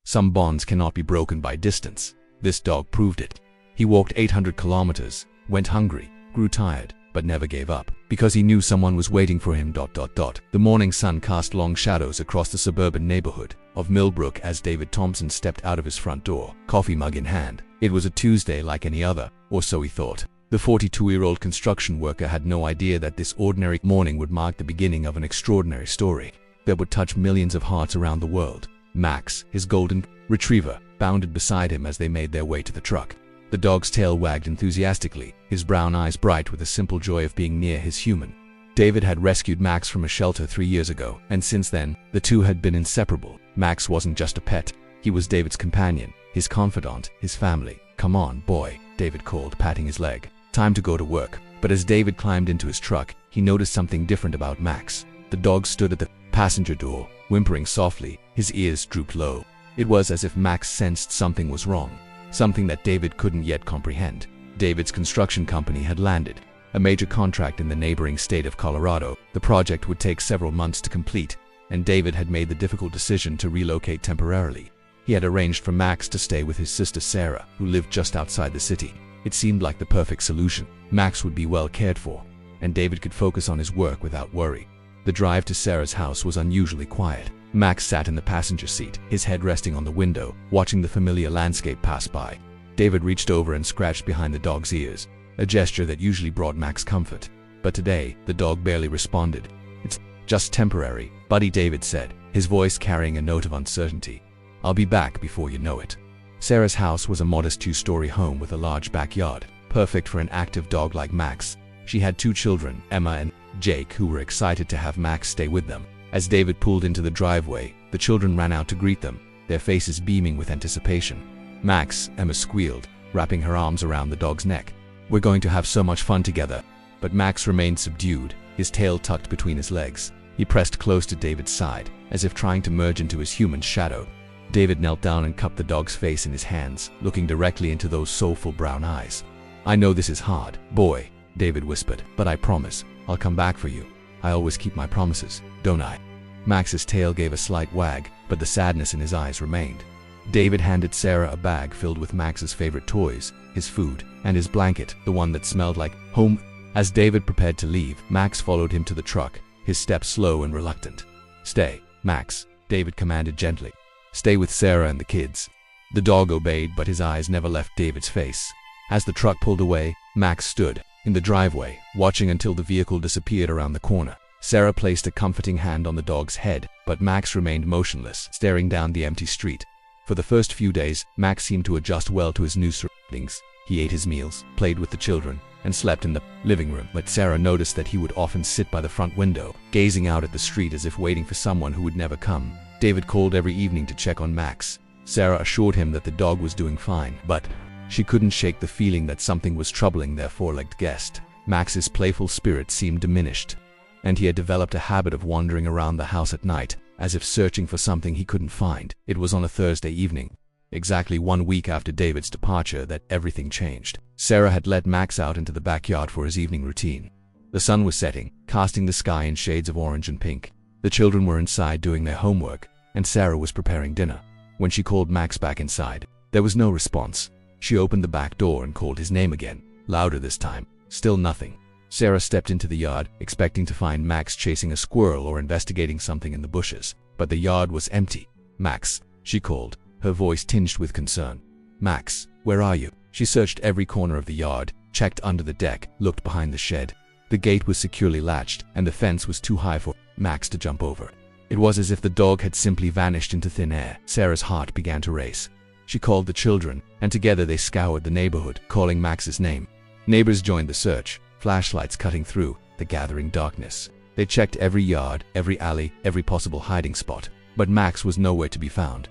Some bonds cannot be broken by distance. This dog proved it. He walked 800 kilometers, went hungry, grew tired, but never gave up, because he knew someone was waiting for him. The morning sun cast long shadows across the suburban neighborhood of Millbrook as David Thompson stepped out of his front door, coffee mug in hand. It was a Tuesday like any other, or so he thought. The 42-year-old construction worker had no idea that this ordinary morning would mark the beginning of an extraordinary story that would touch millions of hearts around the world. Max, his golden retriever, bounded beside him as they made their way to the truck. The dog's tail wagged enthusiastically, his brown eyes bright with the simple joy of being near his human. David had rescued Max from a shelter 3 years ago, and since then, the two had been inseparable. Max wasn't just a pet. He was David's companion, his confidant, his family. "Come on, boy," David called, patting his leg. "Time to go to work." But as David climbed into his truck, he noticed something different about Max. The dog stood at the passenger door, whimpering softly, his ears drooped low. It was as if Max sensed something was wrong, something that David couldn't yet comprehend. David's construction company had landed a major contract in the neighboring state of Colorado. The project would take several months to complete, and David had made the difficult decision to relocate temporarily. He had arranged for Max to stay with his sister Sarah, who lived just outside the city. It seemed like the perfect solution. Max would be well cared for, and David could focus on his work without worry. The drive to Sarah's house was unusually quiet. Max sat in the passenger seat, his head resting on the window, watching the familiar landscape pass by. David reached over and scratched behind the dog's ears, a gesture that usually brought Max comfort. But today, the dog barely responded. "It's just temporary, buddy," David said, his voice carrying a note of uncertainty. "I'll be back before you know it." Sarah's house was a modest 2-story home with a large backyard, perfect for an active dog like Max. She had 2 children, Emma and Jake, who were excited to have Max stay with them. As David pulled into the driveway, the children ran out to greet them, their faces beaming with anticipation. "Max," Emma squealed, wrapping her arms around the dog's neck. "We're going to have so much fun together." But Max remained subdued, his tail tucked between his legs. He pressed close to David's side, as if trying to merge into his human shadow. David knelt down and cupped the dog's face in his hands, looking directly into those soulful brown eyes. "I know this is hard, boy," David whispered, "but I promise, I'll come back for you. I always keep my promises, don't I?" Max's tail gave a slight wag, but the sadness in his eyes remained. David handed Sarah a bag filled with Max's favorite toys, his food, and his blanket, the one that smelled like home. As David prepared to leave, Max followed him to the truck, his steps slow and reluctant. "Stay, Max," David commanded gently. "Stay with Sarah and the kids." The dog obeyed, but his eyes never left David's face. As the truck pulled away, Max stood in the driveway, watching until the vehicle disappeared around the corner. Sarah placed a comforting hand on the dog's head, but Max remained motionless, staring down the empty street. For the first few days, Max seemed to adjust well to his new surroundings. He ate his meals, played with the children, and slept in the living room. But Sarah noticed that he would often sit by the front window, gazing out at the street as if waiting for someone who would never come. David called every evening to check on Max. Sarah assured him that the dog was doing fine, but she couldn't shake the feeling that something was troubling their 4-legged guest. Max's playful spirit seemed diminished, and he had developed a habit of wandering around the house at night, as if searching for something he couldn't find. It was on a Thursday evening, exactly 1 week after David's departure, that everything changed. Sarah had let Max out into the backyard for his evening routine. The sun was setting, casting the sky in shades of orange and pink. The children were inside doing their homework, and Sarah was preparing dinner. When she called Max back inside, there was no response. She opened the back door and called his name again, louder this time. Still nothing. Sarah stepped into the yard, expecting to find Max chasing a squirrel or investigating something in the bushes. But the yard was empty. "Max," she called, her voice tinged with concern. "Max, where are you?" She searched every corner of the yard, checked under the deck, looked behind the shed. The gate was securely latched, and the fence was too high for Max to jump over. It was as if the dog had simply vanished into thin air. Sarah's heart began to race. She called the children, and together they scoured the neighborhood, calling Max's name. Neighbors joined the search, flashlights cutting through the gathering darkness. They checked every yard, every alley, every possible hiding spot, but Max was nowhere to be found.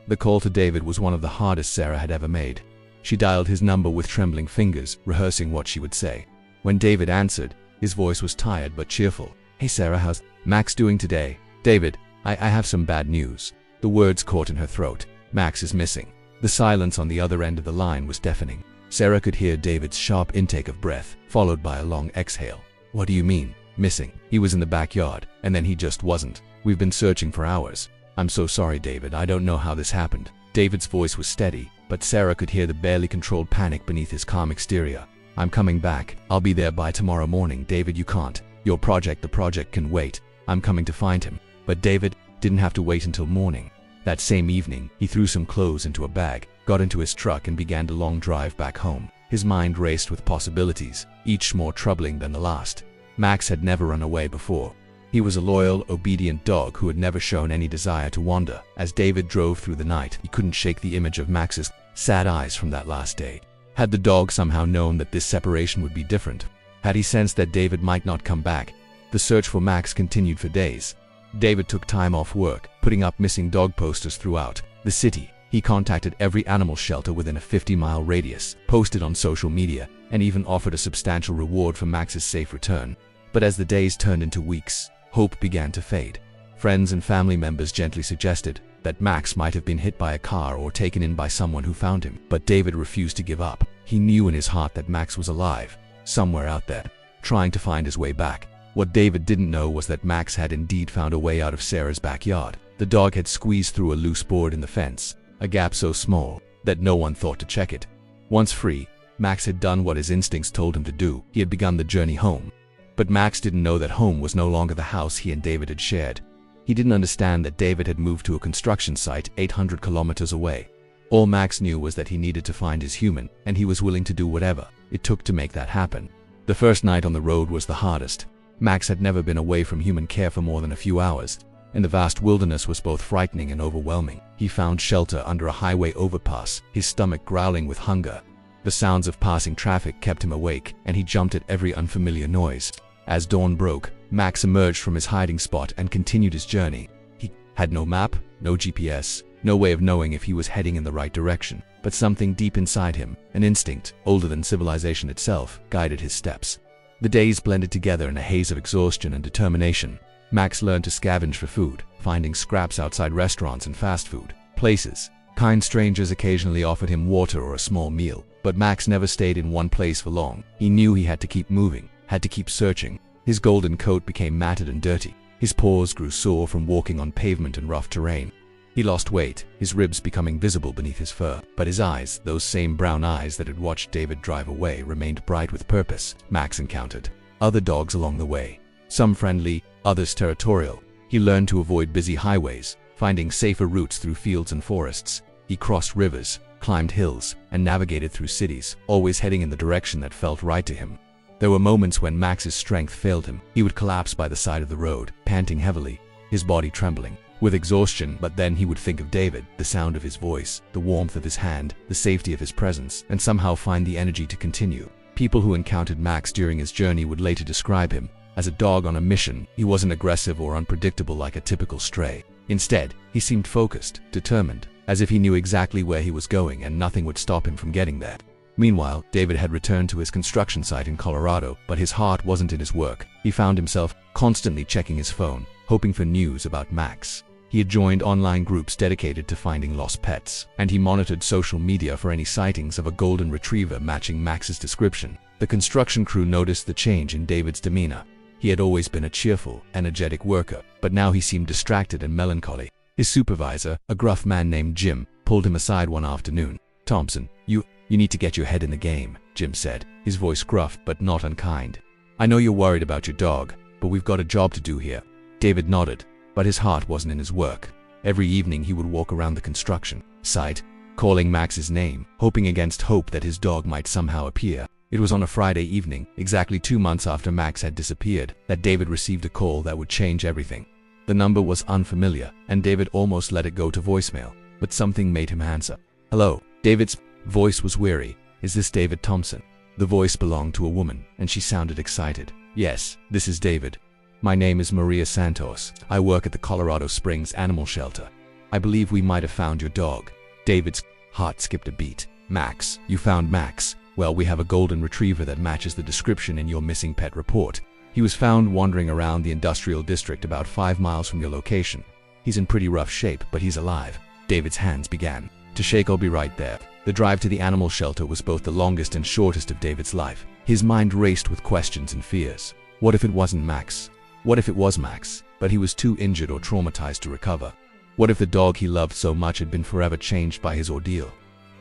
The call to David was one of the hardest Sarah had ever made. She dialed his number with trembling fingers, rehearsing what she would say. When David answered, his voice was tired but cheerful. "Hey Sarah, how's Max doing today?" "David, I have some bad news." The words caught in her throat. "Max is missing." The silence on the other end of the line was deafening. Sarah could hear David's sharp intake of breath, followed by a long exhale. "What do you mean, missing?" "He was in the backyard, and then he just wasn't. We've been searching for hours." "I'm so sorry, David. I don't know how this happened." David's voice was steady, but Sarah could hear the barely controlled panic beneath his calm exterior. "I'm coming back. I'll be there by tomorrow morning. David, you can't. The project can wait. I'm coming to find him." But David didn't have to wait until morning. That same evening, he threw some clothes into a bag, got into his truck and began the long drive back home. His mind raced with possibilities, each more troubling than the last. Max had never run away before. He was a loyal, obedient dog who had never shown any desire to wander. As David drove through the night, he couldn't shake the image of Max's sad eyes from that last day. Had the dog somehow known that this separation would be different? Had he sensed that David might not come back? The search for Max continued for days. David took time off work, putting up missing dog posters throughout the city. He contacted every animal shelter within a 50-mile radius, posted on social media, and even offered a substantial reward for Max's safe return. But as the days turned into weeks, hope began to fade. Friends and family members gently suggested that Max might have been hit by a car or taken in by someone who found him. But David refused to give up. He knew in his heart that Max was alive, somewhere out there, trying to find his way back. What David didn't know was that Max had indeed found a way out of Sarah's backyard. The dog had squeezed through a loose board in the fence, a gap so small that no one thought to check it. Once free, Max had done what his instincts told him to do. He had begun the journey home. But Max didn't know that home was no longer the house he and David had shared. He didn't understand that David had moved to a construction site 800 kilometers away. All Max knew was that he needed to find his human, and he was willing to do whatever it took to make that happen. The first night on the road was the hardest. Max had never been away from human care for more than a few hours, and the vast wilderness was both frightening and overwhelming. He found shelter under a highway overpass, his stomach growling with hunger. The sounds of passing traffic kept him awake, and he jumped at every unfamiliar noise. As dawn broke, Max emerged from his hiding spot and continued his journey. He had no map, no GPS, no way of knowing if he was heading in the right direction. But something deep inside him, an instinct older than civilization itself, guided his steps. The days blended together in a haze of exhaustion and determination. Max learned to scavenge for food, finding scraps outside restaurants and fast food places. Kind strangers occasionally offered him water or a small meal, but Max never stayed in one place for long. He knew he had to keep moving, had to keep searching. His golden coat became matted and dirty. His paws grew sore from walking on pavement and rough terrain. He lost weight, his ribs becoming visible beneath his fur. But his eyes, those same brown eyes that had watched David drive away, remained bright with purpose. Max encountered other dogs along the way, some friendly, others territorial. He learned to avoid busy highways, finding safer routes through fields and forests. He crossed rivers, climbed hills, and navigated through cities, always heading in the direction that felt right to him. There were moments when Max's strength failed him. He would collapse by the side of the road, panting heavily, his body trembling with exhaustion, but then he would think of David, the sound of his voice, the warmth of his hand, the safety of his presence, and somehow find the energy to continue. People who encountered Max during his journey would later describe him as a dog on a mission. He wasn't aggressive or unpredictable like a typical stray. Instead, he seemed focused, determined, as if he knew exactly where he was going and nothing would stop him from getting there. Meanwhile, David had returned to his construction site in Colorado, but his heart wasn't in his work. He found himself constantly checking his phone, hoping for news about Max. He had joined online groups dedicated to finding lost pets, and he monitored social media for any sightings of a golden retriever matching Max's description. The construction crew noticed the change in David's demeanor. He had always been a cheerful, energetic worker, but now he seemed distracted and melancholy. His supervisor, a gruff man named Jim, pulled him aside one afternoon. "Thompson, you need to get your head in the game," Jim said, his voice gruff but not unkind. "I know you're worried about your dog, but we've got a job to do here." David nodded, but his heart wasn't in his work. Every evening he would walk around the construction site, calling Max's name, hoping against hope that his dog might somehow appear. It was on a Friday evening, exactly 2 months after Max had disappeared, that David received a call that would change everything. The number was unfamiliar, and David almost let it go to voicemail, but something made him answer. "Hello." David's voice was weary. "Is this David Thompson?" The voice belonged to a woman, and she sounded excited. "Yes, this is David. My name is Maria Santos. I work at the Colorado Springs Animal Shelter. I believe we might have found your dog." David's heart skipped a beat. "Max, you found Max? Well, we have a golden retriever that matches the description in your missing pet report. He was found wandering around the industrial district about 5 miles from your location. He's in pretty rough shape, but he's alive." David's hands began to shake. "I'll be right there." The drive to the animal shelter was both the longest and shortest of David's life. His mind raced with questions and fears. What if it wasn't Max? What if it was Max, but he was too injured or traumatized to recover? What if the dog he loved so much had been forever changed by his ordeal?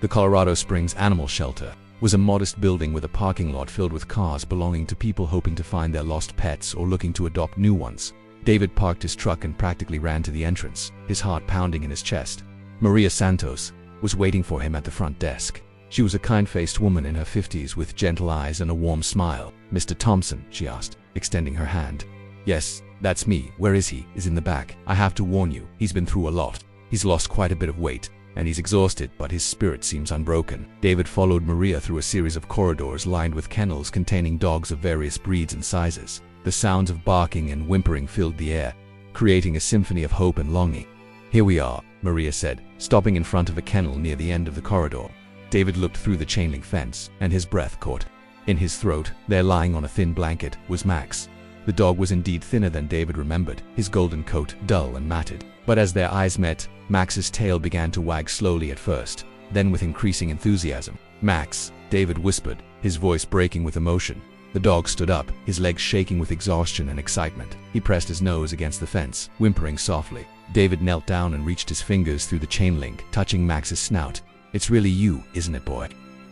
The Colorado Springs Animal Shelter was a modest building with a parking lot filled with cars belonging to people hoping to find their lost pets or looking to adopt new ones. David parked his truck and practically ran to the entrance, his heart pounding in his chest. Maria Santos was waiting for him at the front desk. She was a kind-faced woman in her 50s with gentle eyes and a warm smile. "Mr. Thompson," she asked, extending her hand. "Yes, that's me. Where is he?" "Is in the back. I have to warn you, he's been through a lot. He's lost quite a bit of weight, and he's exhausted, but his spirit seems unbroken." David followed Maria through a series of corridors lined with kennels containing dogs of various breeds and sizes. The sounds of barking and whimpering filled the air, creating a symphony of hope and longing. "Here we are," Maria said, stopping in front of a kennel near the end of the corridor. David looked through the chain-link fence, and his breath caught. In his throat, there lying on a thin blanket, was Max. The dog was indeed thinner than David remembered, his golden coat dull and matted. But as their eyes met, Max's tail began to wag slowly at first, then with increasing enthusiasm. "Max," David whispered, his voice breaking with emotion. The dog stood up, his legs shaking with exhaustion and excitement. He pressed his nose against the fence, whimpering softly. David knelt down and reached his fingers through the chain link, touching Max's snout. "It's really you, isn't it, boy?"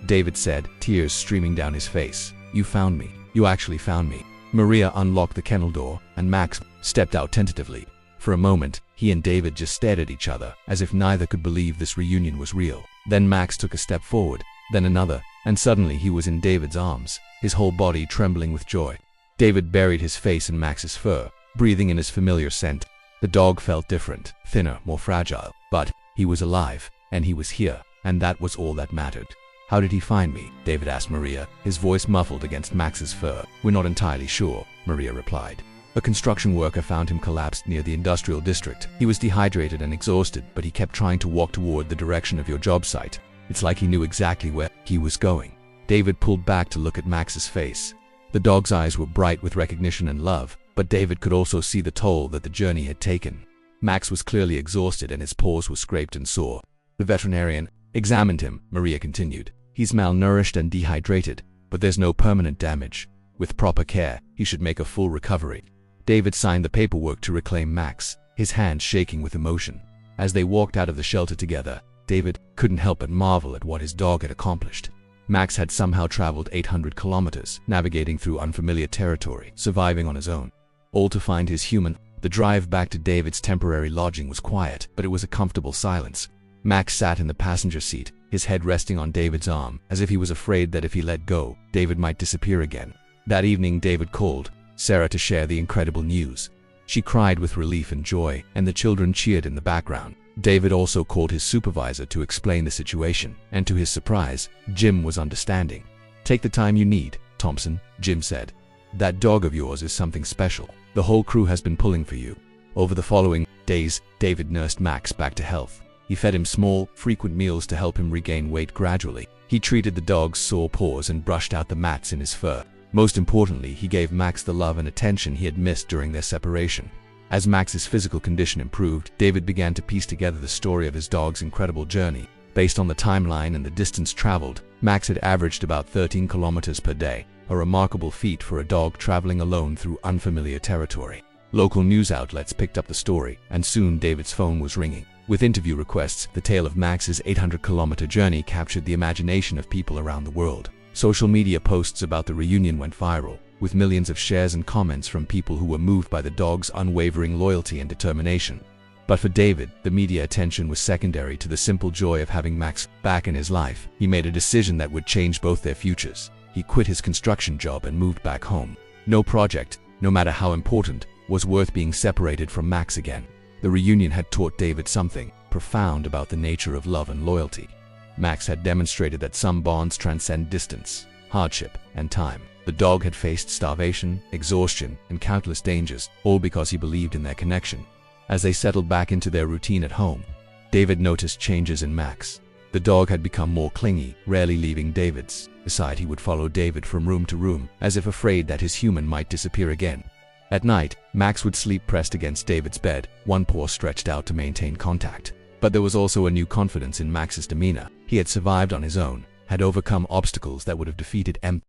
David said, tears streaming down his face. "You found me. You actually found me." Maria unlocked the kennel door, and Max stepped out tentatively. For a moment, he and David just stared at each other, as if neither could believe this reunion was real. Then Max took a step forward, then another, and suddenly he was in David's arms, his whole body trembling with joy. David buried his face in Max's fur, breathing in his familiar scent. The dog felt different, thinner, more fragile, but he was alive, and he was here, and that was all that mattered. "How did he find me?" David asked Maria, his voice muffled against Max's fur. "We're not entirely sure," Maria replied. "A construction worker found him collapsed near the industrial district. He was dehydrated and exhausted, but he kept trying to walk toward the direction of your job site. It's like he knew exactly where he was going." David pulled back to look at Max's face. The dog's eyes were bright with recognition and love, but David could also see the toll that the journey had taken. Max was clearly exhausted and his paws were scraped and sore. "The veterinarian examined him," Maria continued. "He's malnourished and dehydrated, but there's no permanent damage. With proper care, he should make a full recovery." David signed the paperwork to reclaim Max, his hands shaking with emotion. As they walked out of the shelter together, David couldn't help but marvel at what his dog had accomplished. Max had somehow traveled 800 kilometers, navigating through unfamiliar territory, surviving on his own, all to find his human. The drive back to David's temporary lodging was quiet, but it was a comfortable silence. Max sat in the passenger seat, his head resting on David's arm, as if he was afraid that if he let go, David might disappear again. That evening, David called Sarah to share the incredible news. She cried with relief and joy, and the children cheered in the background. David also called his supervisor to explain the situation, and to his surprise, Jim was understanding. "Take the time you need, Thompson," Jim said. "That dog of yours is something special. The whole crew has been pulling for you." Over the following days, David nursed Max back to health. He fed him small, frequent meals to help him regain weight gradually. He treated the dog's sore paws and brushed out the mats in his fur. Most importantly, he gave Max the love and attention he had missed during their separation. As Max's physical condition improved, David began to piece together the story of his dog's incredible journey. Based on the timeline and the distance traveled, Max had averaged about 13 kilometers per day, a remarkable feat for a dog traveling alone through unfamiliar territory. Local news outlets picked up the story, and soon David's phone was ringing. With interview requests, the tale of Max's 800-kilometer journey captured the imagination of people around the world. Social media posts about the reunion went viral, with millions of shares and comments from people who were moved by the dog's unwavering loyalty and determination. But for David, the media attention was secondary to the simple joy of having Max back in his life. He made a decision that would change both their futures. He quit his construction job and moved back home. No project, no matter how important, was worth being separated from Max again. The reunion had taught David something profound about the nature of love and loyalty. Max had demonstrated that some bonds transcend distance, hardship, and time. The dog had faced starvation, exhaustion, and countless dangers, all because he believed in their connection. As they settled back into their routine at home, David noticed changes in Max. The dog had become more clingy, rarely leaving David's side. He would follow David from room to room, as if afraid that his human might disappear again. At night, Max would sleep pressed against David's bed, one paw stretched out to maintain contact. But there was also a new confidence in Max's demeanor. He had survived on his own, had overcome obstacles that would have defeated